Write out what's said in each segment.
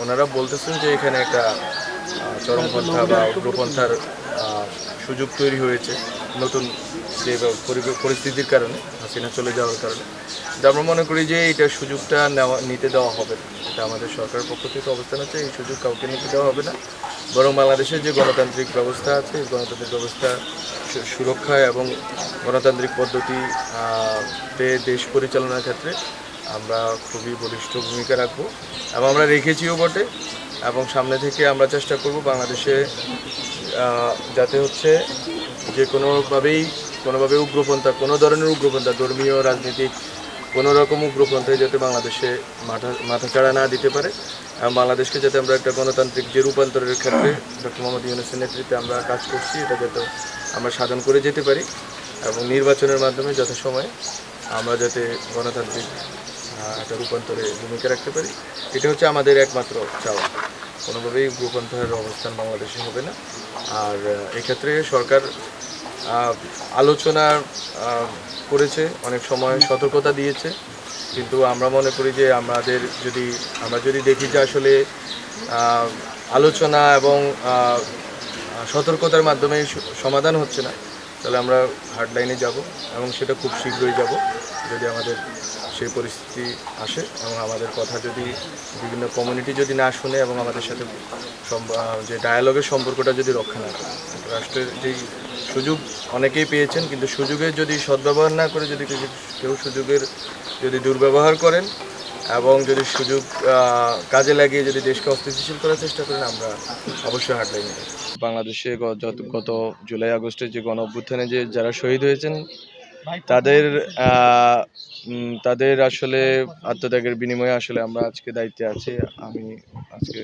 ওনারা বলতেছেন যে এখানে একটা চরমপন্থা বা উগ্রপন্থার সুযোগ তৈরি হয়েছে নতুন যে পরিস্থিতির কারণে, হাসিনা চলে যাওয়ার কারণে। আমরা মনে করি যে এটা সুযোগটা নিতে দেওয়া হবে না। এটা আমাদের সরকারের পক্ষ থেকে অবস্থান আছে, এই সুযোগ কাউকে নিতে দেওয়া হবে না। বরং বাংলাদেশের যে গণতান্ত্রিক ব্যবস্থা আছে, এই গণতান্ত্রিক ব্যবস্থা সুরক্ষা এবং গণতান্ত্রিক পদ্ধতিতে দেশ পরিচালনার ক্ষেত্রে আমরা খুবই বলিষ্ঠ ভূমিকা রাখবো এবং আমরা রেখেছিও বটে। এবং সামনে থেকে আমরা চেষ্টা করব বাংলাদেশে যাতে হচ্ছে যে কোনোভাবে উগ্রপন্থা, কোনো ধরনের উগ্রপন্থা, ধর্মীয়, রাজনৈতিক কোনো রকম উগ্রপন্থায় যাতে বাংলাদেশে মাথাচাড়া না দিতে পারে এবং বাংলাদেশকে যাতে আমরা একটা গণতান্ত্রিক যে রূপান্তরের ক্ষেত্রে ডক্টর মোহাম্মদ ইউনূসের নেতৃত্বে আমরা কাজ করছি, এটা যাতে আমরা সাধন করে যেতে পারি এবং নির্বাচনের মাধ্যমে যথাসময়ে আমরা যাতে গণতান্ত্রিক একটা রূপান্তরে ভূমিকা রাখতে পারি, এটা হচ্ছে আমাদের একমাত্র চাওয়া। কোনোভাবেই উগ্রপন্থার অবস্থান বাংলাদেশে হবে না। আর এক্ষেত্রে সরকার আলোচনা করেছে, অনেক সময় সতর্কতা দিয়েছে, কিন্তু আমরা মনে করি যে আমরা যদি দেখি যে আসলে আলোচনা এবং সতর্কতার মাধ্যমে সমাধান হচ্ছে না, তাহলে আমরা হার্ডলাইনে যাব এবং সেটা খুব শীঘ্রই যাব যদি আমাদের সেই পরিস্থিতি আসে এবং আমাদের কথা যদি বিভিন্ন কমিউনিটি যদি না শুনে এবং আমাদের সাথে যে ডায়ালগের সম্পর্কটা যদি রক্ষা না করে। রাষ্ট্রের যেই সুযোগ অনেকেই পেয়েছেন, কিন্তু সুযোগের যদি সদ্ব্যবহার না করে যদি কেউ সুযোগের যদি দুর্ব্যবহার করেন এবং যদি সুযোগ কাজে লাগিয়ে যদি দেশকে অস্থিতিশীল করার চেষ্টা করেন, আমরা অবশ্যই হাঁটলাইনে বাংলাদেশে গত জুলাই আগস্টে যে গণ অভ্যুত্থানে যে যারা শহীদ হয়েছেন তাদের আসলে আত্মত্যাগের বিনিময়ে আসলে আমরা আজকে দায়িত্বে আছি। আমি আজকে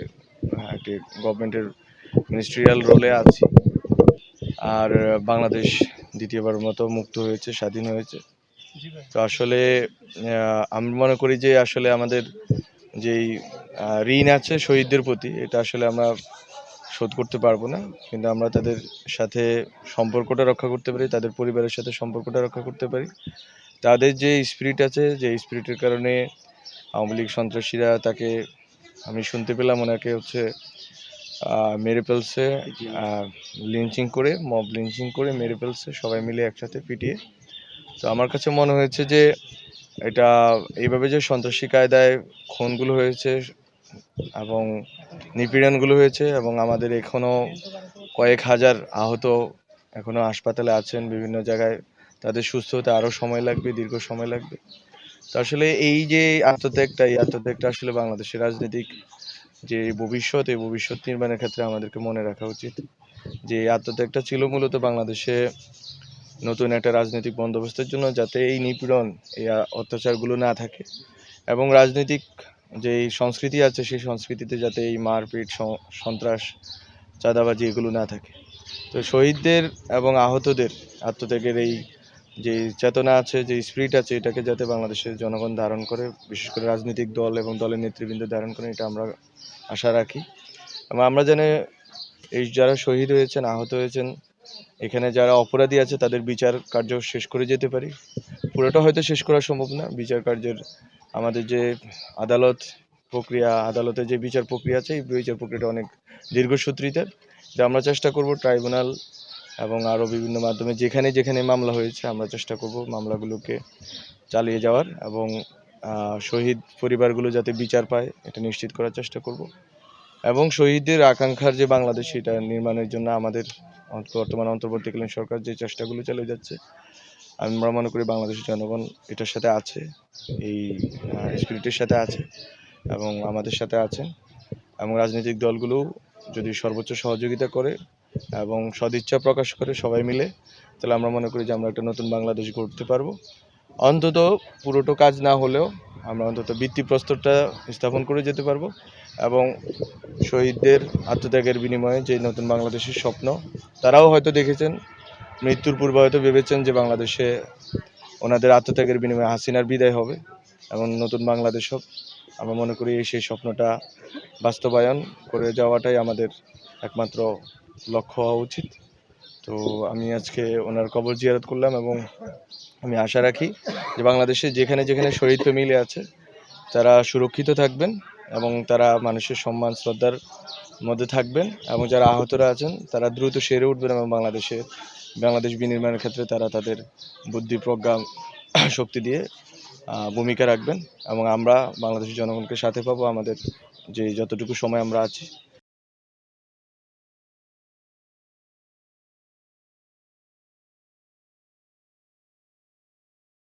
একটি গভর্নমেন্টের মিনিস্ট্রিয়াল রোলে আছি। আর বাংলাদেশ দ্বিতীয়বার মতো মুক্ত হয়েছে, স্বাধীন হয়েছে। তো আসলে আমি মনে করি যে আসলে আমাদের যেই ঋণ আছে শহীদদের প্রতি, এটা আসলে আমরা শোধ করতে পারবো না, কিন্তু আমরা তাদের সাথে সম্পর্কটা রক্ষা করতে পারি, তাদের পরিবারের সাথে সম্পর্কটা রক্ষা করতে পারি। তাদের যে স্পিরিট আছে, যে স্পিরিটের কারণে আওয়ামী লীগ সন্ত্রাসীরা তাকে, আমি শুনতে পেলাম ওনাকে হচ্ছে মেরে ফেলছে, মব লিঞ্চিং করে মেরে ফেলছে, সবাই মিলে একসাথে পিটিয়ে। তো আমার কাছে মনে হয়েছে যে এটা এইভাবে যে সন্ত্রাসী কায়দায় খুনগুলো হয়েছে এবং নিপীড়নগুলো হয়েছে এবং আমাদের এখনও কয়েক হাজার আহত এখনও হাসপাতালে আছেন, বিভিন্ন জায়গায় তাদের সুস্থ হতে আরও সময় লাগবে, দীর্ঘ সময় লাগবে। তো আসলে এই যে আত্মত্যাগটা আসলে বাংলাদেশের রাজনৈতিক যে এই ভবিষ্যৎ নির্মাণের ক্ষেত্রে আমাদেরকে মনে রাখা উচিত যে আত্মত্যাগটা ছিল মূলত বাংলাদেশে নতুন একটা রাজনৈতিক বন্দোবস্তের জন্য, যাতে এই নিপীড়ন, এই অত্যাচারগুলো না থাকে এবং রাজনৈতিক যে সংস্কৃতি আছে সেই সংস্কৃতিতে যাতে এই মারপিট, সন্ত্রাস, চাঁদাবাজি এগুলো না থাকে। তো শহীদদের এবং আহতদের আত্মত্যাগের এই যে চেতনা আছে, যে স্পিরিট আছে, এটাকে যাতে বাংলাদেশের জনগণ ধারণ করে, বিশেষ করে রাজনৈতিক দল এবং দলের নেতৃবৃন্দ ধারণ করে, এটা আমরা আশা রাখি। এবং আমরা জানি এই যারা শহীদ হয়েছেন, আহত হয়েছেন, এখানে যারা অপরাধী আছে তাদের বিচার কার্য শেষ করে যেতে পারি। পুরোটা হয়তো শেষ করা সম্ভব না, বিচার কার্যের আমাদের যে আদালতের যে বিচার প্রক্রিয়া আছে, এই বিচার প্রক্রিয়াটা অনেক দীর্ঘসূত্রিতার। যে আমরা চেষ্টা করব ট্রাইব্যুনাল এবং আরও বিভিন্ন মাধ্যমে যেখানে যেখানে মামলা হয়েছে আমরা চেষ্টা করব মামলাগুলোকে চালিয়ে যাওয়ার এবং শহীদ পরিবারগুলো যাতে বিচার পায় এটা নিশ্চিত করার চেষ্টা করব এবং শহীদদের আকাঙ্ক্ষার যে বাংলাদেশ, এটা নির্মাণের জন্য আমাদের বর্তমান অন্তর্বর্তীকালীন সরকার যে চেষ্টাগুলো চালিয়ে যাচ্ছে, আমরা মনে করি বাংলাদেশের জনগণ এটার সাথে আছে, এই স্পিরিটের সাথে আছে এবং আমাদের সাথে আছেন। এবং রাজনৈতিক দলগুলো যদি সর্বোচ্চ সহযোগিতা করে এবং সদিচ্ছা প্রকাশ করে সবাই মিলে, তাহলে আমরা মনে করি যে আমরা একটা নতুন বাংলাদেশ গড়তে পারবো। অন্তত পুরোটো কাজ না হলেও আমরা অন্তত ভিত্তিপ্রস্তরটা স্থাপন করে যেতে পারবো এবং শহীদদের আত্মত্যাগের বিনিময়ে যে নতুন বাংলাদেশের স্বপ্ন, তারাও হয়তো দেখেছেন, মৃত্যুর পূর্বে হয়তো ভেবেছেন যে বাংলাদেশে ওনাদের আত্মত্যাগের বিনিময়ে হাসিনার বিদায় হবে এবং নতুন বাংলাদেশ হোক। আমরা মনে করি সেই স্বপ্নটা বাস্তবায়ন করে যাওয়াটাই আমাদের একমাত্র লক্ষ্য হওয়া উচিত। তো আমি আজকে ওনার কবর জিয়ারত করলাম এবং আমি আশা রাখি যে বাংলাদেশে যেখানে যেখানে শহীদ ফ্যামিলি আছে তারা সুরক্ষিত থাকবেন এবং তারা মানুষের সম্মান শ্রদ্ধার মধ্যে থাকবেন এবং যারা আহতরা আছেন তারা দ্রুত সেরে উঠবেন এবং বাংলাদেশ বিনির্মাণের ক্ষেত্রে তারা তাদের বুদ্ধি প্রজ্ঞা শক্তি দিয়ে ভূমিকা রাখবেন এবং আমরা বাংলাদেশের জনগণকে সাথে পাবো। আমাদের যে যতটুকু সময় আমরা আছি